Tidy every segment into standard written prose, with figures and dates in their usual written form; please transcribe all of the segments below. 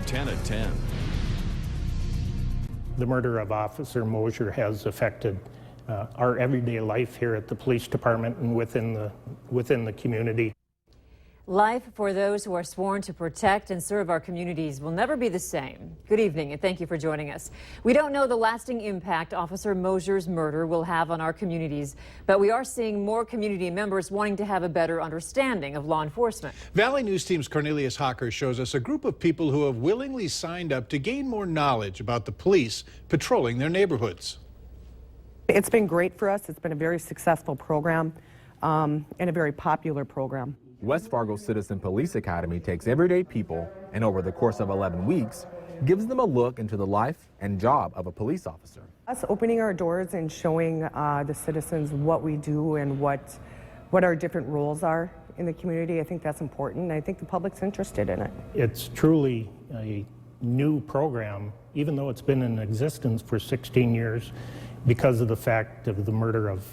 10 at 10. The murder of Officer MNsure has affected our everyday life here at the police department and within the community. Life for those who are sworn to protect and serve our communities will never be the same. Good evening and thank you for joining us. We don't know the lasting impact Officer MNsure's murder will have on our communities, but we are seeing more community members wanting to have a better understanding of law enforcement. Valley News Team's Cornelius Hawker shows us a group of people who have willingly signed up to gain more knowledge about the police patrolling their neighborhoods. It's been great for us. It's been a very successful program and a very popular program. West Fargo Citizen Police Academy takes everyday people and over the course of 11 weeks gives them a look into the life and job of a police officer. Us opening our doors and showing the citizens what we do and what our different roles are in the community, I think that's important. I think the public's interested in it. It's truly a new program, even though it's been in existence for 16 years because of the fact of the murder of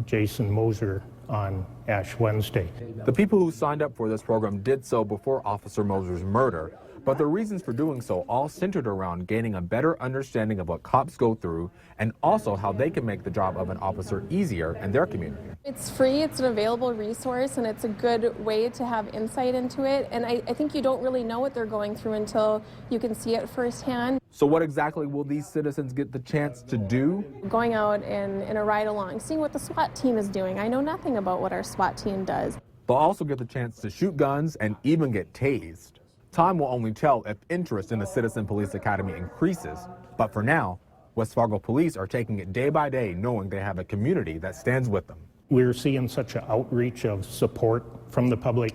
Jason MNsure on Ash Wednesday. The people who signed up for this program did so before Officer MNsure's murder, but the reasons for doing so all centered around gaining a better understanding of what cops go through and also how they can make the job of an officer easier in their community. It's free, it's an available resource, and it's a good way to have insight into it. And I think you don't really know what they're going through until you can see it firsthand. So what exactly will these citizens get the chance to do? Going out in a ride along, seeing what the SWAT team is doing. I know nothing about what our SWAT team does. They'll also get the chance to shoot guns and even get tased. Time will only tell if interest in the Citizen Police Academy increases, but for now, West Fargo Police are taking it day by day, knowing they have a community that stands with them. We're seeing such an outreach of support from the public,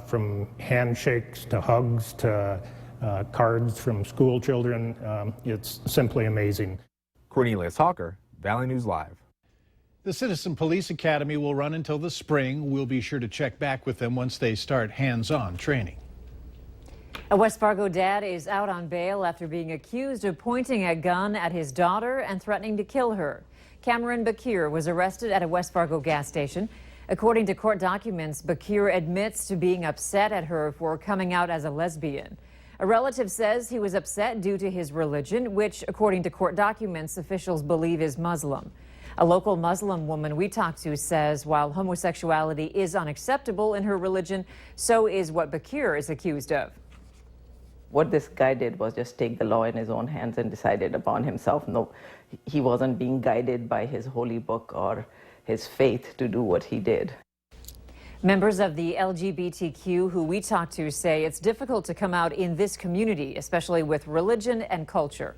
from handshakes to hugs to cards from school children. It's simply amazing. Cornelius Hawker, Valley News Live. The Citizen Police Academy will run until the spring. We'll be sure to check back with them once they start hands-on training. A West Fargo dad is out on bail after being accused of pointing a gun at his daughter and threatening to kill her. Cameron Bakir was arrested at a West Fargo gas station. According to court documents, Bakir admits to being upset at her for coming out as a lesbian. A relative says he was upset due to his religion, which, according to court documents, officials believe is Muslim. A local Muslim woman we talked to says while homosexuality is unacceptable in her religion, so is what Bakir is accused of. What this guy did was just take the law in his own hands and decided upon himself. No, he wasn't being guided by his holy book or his faith to do what he did. Members of the LGBTQ who we talked to say it's difficult to come out in this community, especially with religion and culture.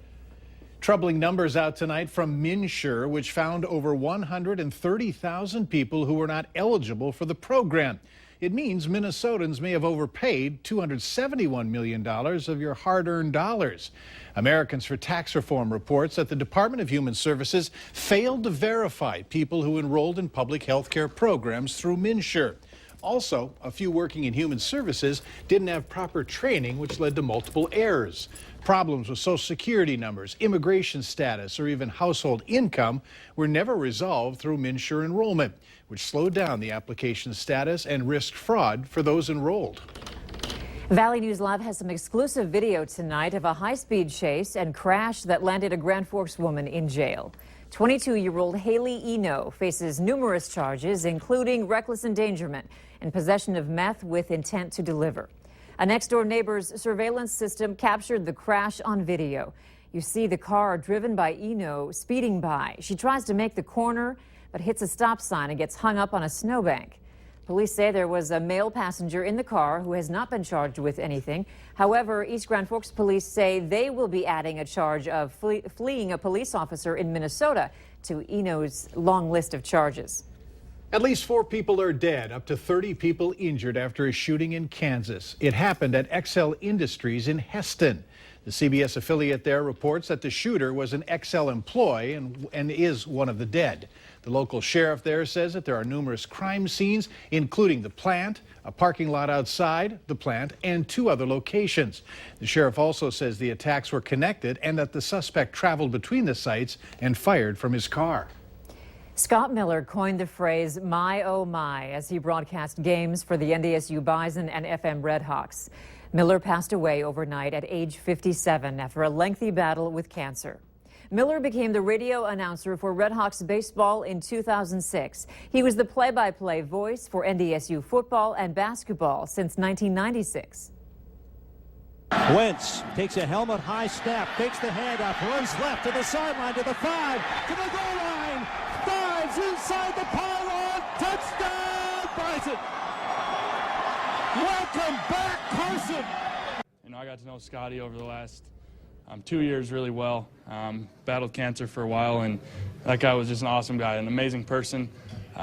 Troubling numbers out tonight from MNsure, which found over 130,000 people who were not eligible for the program. It means Minnesotans may have overpaid $271 million of your hard-earned dollars. Americans for Tax Reform reports that the Department of Human Services failed to verify people who enrolled in public health care programs through MNsure. Also, a few working in human services didn't have proper training, which led to multiple errors. Problems with Social Security numbers, immigration status, or even household income were never resolved through MNsure enrollment, which slowed down the application status and risked fraud for those enrolled. Valley News Live has some exclusive video tonight of a high-speed chase and crash that landed a Grand Forks woman in jail. 22-year-old Haley Eno faces numerous charges, including reckless endangerment and possession of meth with intent to deliver. A next-door neighbor's surveillance system captured the crash on video. You see the car driven by Eno speeding by. She tries to make the corner, but hits a stop sign and gets hung up on a snowbank. Police say there was a male passenger in the car who has not been charged with anything. However, East Grand Forks police say they will be adding a charge of fleeing a police officer in Minnesota to Eno's long list of charges. At least 4 people are dead, up to 30 people injured after a shooting in Kansas. It happened at XL Industries in Hesston. The CBS affiliate there reports that the shooter was an XL employee and is one of the dead. The local sheriff there says that there are numerous crime scenes, including the plant, a parking lot outside the plant, and 2 other locations. The sheriff also says the attacks were connected and that the suspect traveled between the sites and fired from his car. Scott Miller coined the phrase "my oh my" as he broadcast games for the NDSU Bison and FM Redhawks. Miller passed away overnight at age 57 after a lengthy battle with cancer. Miller became the radio announcer for Redhawks baseball in 2006. He was the play-by-play voice for NDSU football and basketball since 1996. Wentz takes a helmet high snap, fakes the handoff, runs left to the sideline, to the 5, to the goal line, dives inside the pylon, touchdown, Bison! Welcome back, Carson! You know, I got to know Scotty over the last 2 years really well. Battled cancer for a while, and that guy was just an awesome guy, an amazing person. You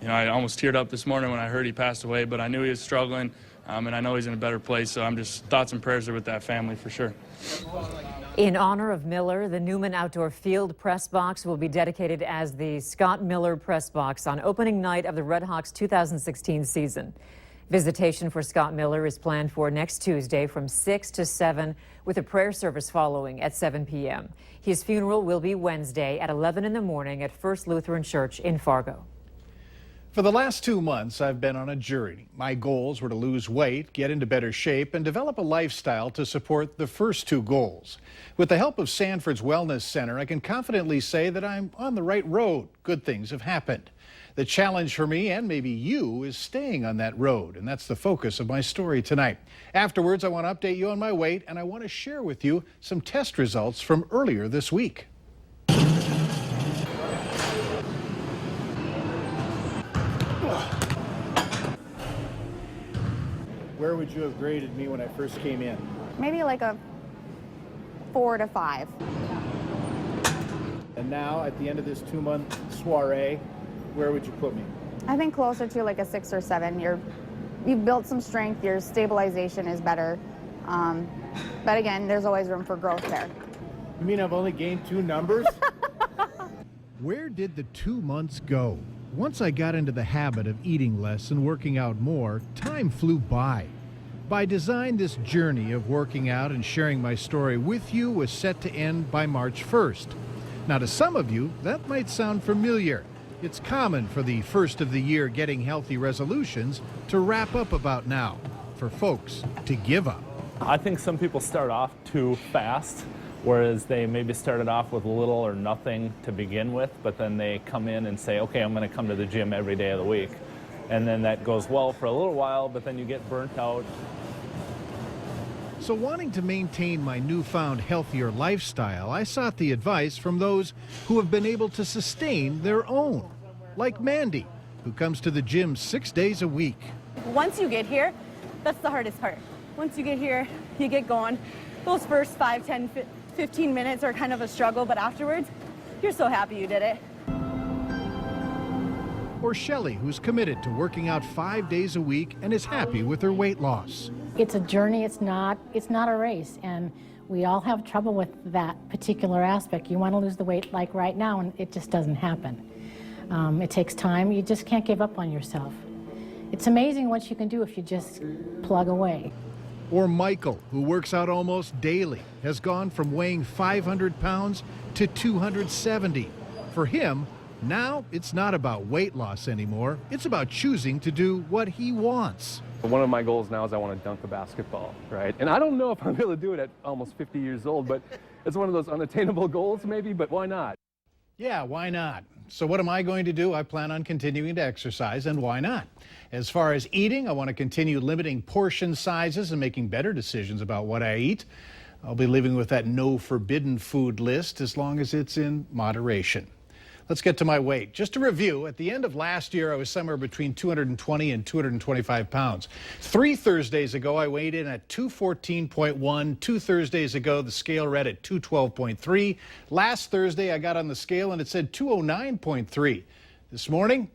know, I almost teared up this morning when I heard he passed away, but I knew he was struggling, and I know he's in a better place, so I'm just thoughts and prayers are with that family for sure. In honor of Miller, the Newman Outdoor Field press box will be dedicated as the Scott Miller press box on opening night of the Redhawks 2016 season. Visitation for Scott Miller is planned for next Tuesday from 6 to 7 with a prayer service following at 7 p.m. His funeral will be Wednesday at 11 in the morning at First Lutheran Church in Fargo. For the last 2 months, I've been on a journey. My goals were to lose weight, get into better shape, and develop a lifestyle to support the first 2 goals. With the help of Sanford's Wellness Center, I can confidently say that I'm on the right road. Good things have happened. The challenge for me, and maybe you, is staying on that road, and that's the focus of my story tonight. Afterwards, I want to update you on my weight, and I want to share with you some test results from earlier this week. Where would you have graded me when I first came in? Maybe like a 4 to 5. And now, at the end of this 2-month soiree, where would you put me? I think closer to like a 6 or 7. You've built some strength, your stabilization is better. But again, there's always room for growth there. You mean I've only gained 2 numbers? Where did the 2 months go? Once I got into the habit of eating less and working out more, time flew by. By design, this journey of working out and sharing my story with you was set to end by March 1st. Now, to some of you, that might sound familiar. It's common for the first of the year getting healthy resolutions to wrap up about now, for folks to give up. I think some people start off too fast, whereas they maybe started off with little or nothing to begin with, but then they come in and say, okay, I'm going to come to the gym every day of the week. And then that goes well for a little while, but then you get burnt out. So wanting to maintain my newfound healthier lifestyle, I sought the advice from those who have been able to sustain their own, like Mandy, who comes to the gym 6 days a week. Once you get here, that's the hardest part. Once you get here, you get going. Those first 5, 10, 15 minutes are kind of a struggle, but afterwards, you're so happy you did it. Or Shelley, who's committed to working out 5 days a week and is happy with her weight loss. It's a journey, it's not a race, and we all have trouble with that particular aspect. You want to lose the weight like right now, and it just doesn't happen. It takes time. You just can't give up on yourself. It's amazing what you can do if you just plug away. Or Michael, who works out almost daily, has gone from weighing 500 pounds to 270. For him, now it's not about weight loss anymore. It's about choosing to do what he wants. One of my goals now is I want to dunk a basketball, right? And I don't know if I'm able to do it at almost 50 years old, but it's one of those unattainable goals maybe, but why not? Yeah, why not? So what am I going to do? I plan on continuing to exercise, and why not? As far as eating, I want to continue limiting portion sizes and making better decisions about what I eat. I'll be living with that no forbidden food list as long as it's in moderation. Let's get to my weight. Just to review, at the end of last year, I was somewhere between 220 and 225 pounds. 3 Thursdays ago, I weighed in at 214.1. 2 Thursdays ago, the scale read at 212.3. Last Thursday, I got on the scale and it said 209.3. This morning,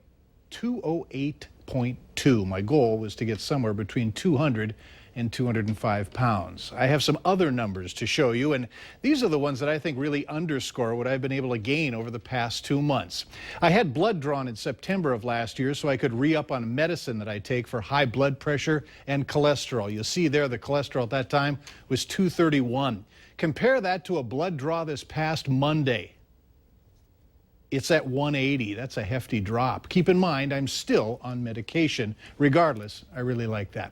208.2. My goal was to get somewhere between 200 and 205 pounds. I have some other numbers to show you, and these are the ones that I think really underscore what I've been able to gain over the past 2 months. I had blood drawn in September of last year so I could re-up on medicine that I take for high blood pressure and cholesterol. You'll see there the cholesterol at that time was 231. Compare that to a blood draw this past Monday. It's at 180. That's a hefty drop. Keep in mind, I'm still on medication. Regardless, I really like that.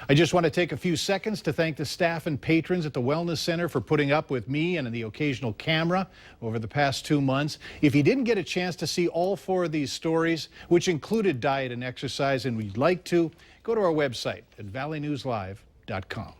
I just want to take a few seconds to thank the staff and patrons at the Wellness Center for putting up with me and the occasional camera over the past 2 months. If you didn't get a chance to see all 4 of these stories, which included diet and exercise, and would like to, go to our website at valleynewslive.com.